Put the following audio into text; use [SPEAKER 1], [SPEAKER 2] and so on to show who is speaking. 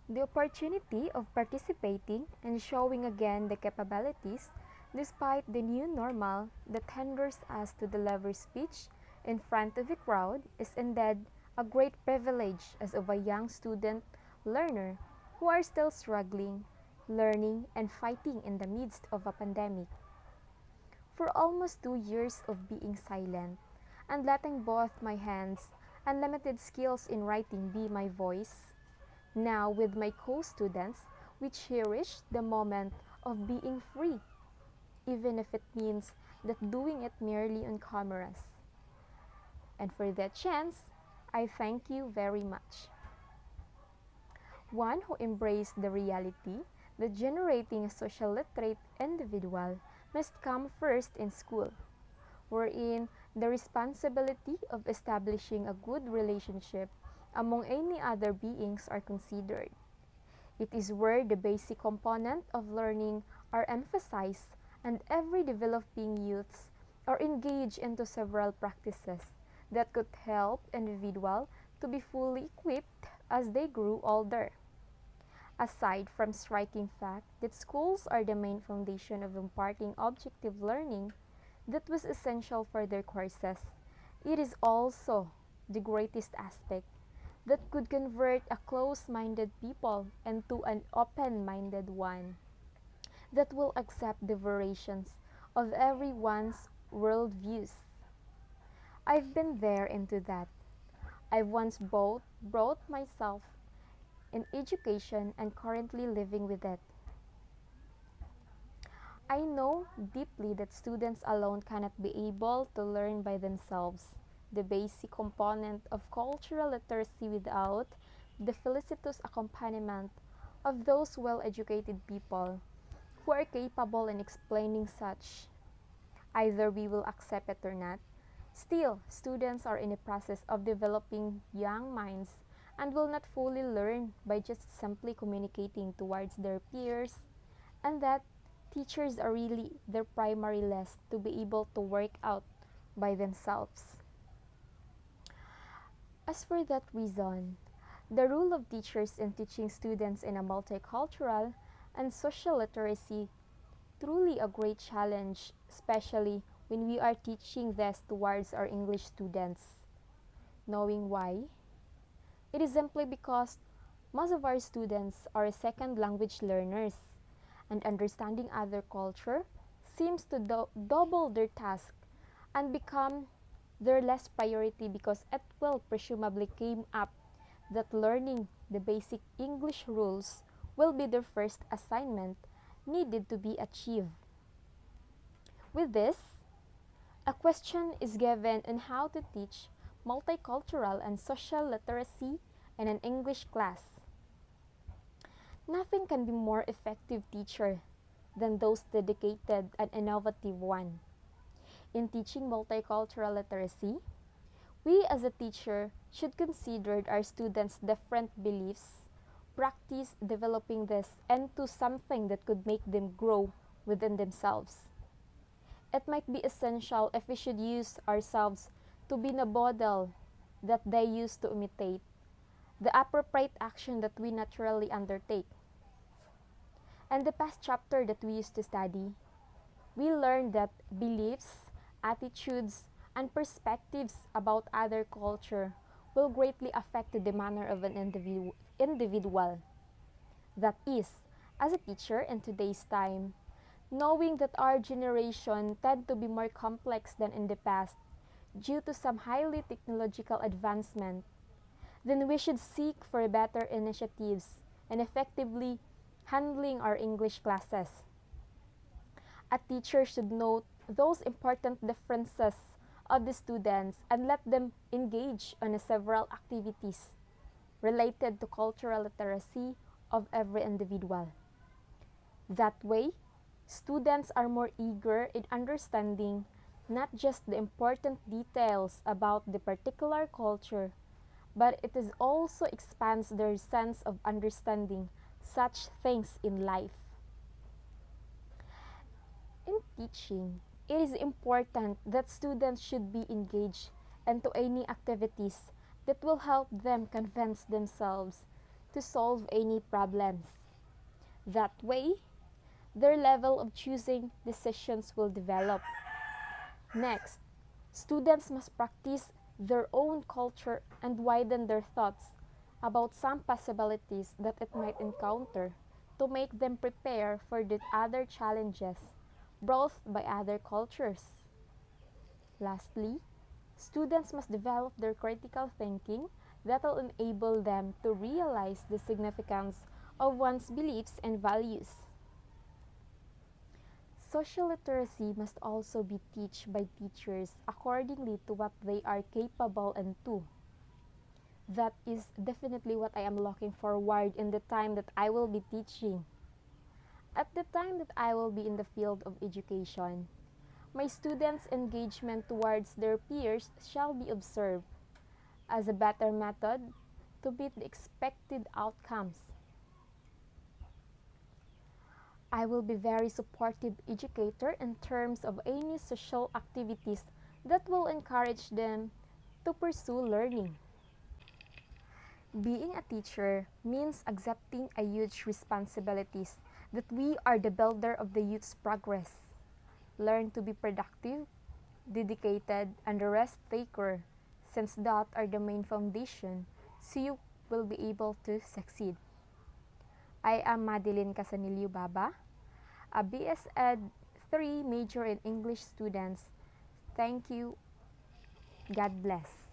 [SPEAKER 1] The opportunity of participating and showing again the capabilities despite the new normal that hinders us to deliver speech in front of a crowd is indeed a great privilege as of a young student learner who are still struggling, learning, and fighting in the midst of a pandemic. For almost 2 years of being silent and letting both my hands and limited skills in writing be my voice, now with my co-students, we cherish the moment of being free, even if it means that doing it merely on cameras. And for that chance, I thank you very much. One who embraced the reality that generating a social literate individual must come first in school, wherein the responsibility of establishing a good relationship among any other beings are considered. It is where the basic component of learning are emphasized and every developing youths are engaged into several practices that could help individual to be fully equipped as they grew older. Aside from striking fact that schools are the main foundation of imparting objective learning that was essential for their courses, it is also the greatest aspect that could convert a close-minded people into an open-minded one that will accept the variations of everyone's worldviews. I've been there into that. I once both brought myself in education and currently living with it. I know deeply that students alone cannot be able to learn by themselves the basic component of cultural literacy without the felicitous accompaniment of those well-educated people who are capable in explaining such. Either we will accept it or not. Still, students are in the process of developing young minds and will not fully learn by just simply communicating towards their peers, and that teachers are really their primary list to be able to work out by themselves. As for that reason, the role of teachers in teaching students in a multicultural and social literacy truly a great challenge, especially when we are teaching this towards our English students. Knowing why? It is simply because most of our students are second language learners, and understanding other culture seems to double their task and become their less priority because it will presumably came up that learning the basic English rules will be their first assignment needed to be achieved. With this, a question is given on how to teach multicultural and social literacy in an English class. Nothing can be more effective teacher than those dedicated and innovative one. In teaching multicultural literacy, we as a teacher should consider our students' different beliefs, practice developing this into something that could make them grow within themselves. It might be essential if we should use ourselves to be the model that they used to imitate, the appropriate action that we naturally undertake. And the past chapter that we used to study, we learned that beliefs, attitudes, and perspectives about other culture will greatly affect the manner of an individual. That is, as a teacher in today's time, knowing that our generation tend to be more complex than in the past due to some highly technological advancement, then we should seek for better initiatives in effectively handling our English classes. A teacher should note those important differences of the students and let them engage on several activities related to cultural literacy of every individual. That way, students are more eager in understanding not just the important details about the particular culture, but it is also expands their sense of understanding such things in life. In teaching, it is important that students should be engaged into any activities that will help them convince themselves to solve any problems. That way, their level of choosing decisions will develop. Next, students must practice their own culture and widen their thoughts about some possibilities that it might encounter to make them prepare for the other challenges brought by other cultures. Lastly, students must develop their critical thinking that will enable them to realize the significance of one's beliefs and values. Social literacy must also be taught by teachers accordingly to what they are capable and to. That is definitely what I am looking forward in the time that I will be teaching. At the time that I will be in the field of education, my students' engagement towards their peers shall be observed as a better method to meet the expected outcomes. I will be very supportive educator in terms of any social activities that will encourage them to pursue learning. Being a teacher means accepting a huge responsibilities that we are the builder of the youth's progress. Learn to be productive, dedicated, and a rest taker, since that are the main foundation so you will be able to succeed. I am Madeline Casanilio Baba, a BS Ed 3 major in English students. Thank you. God bless.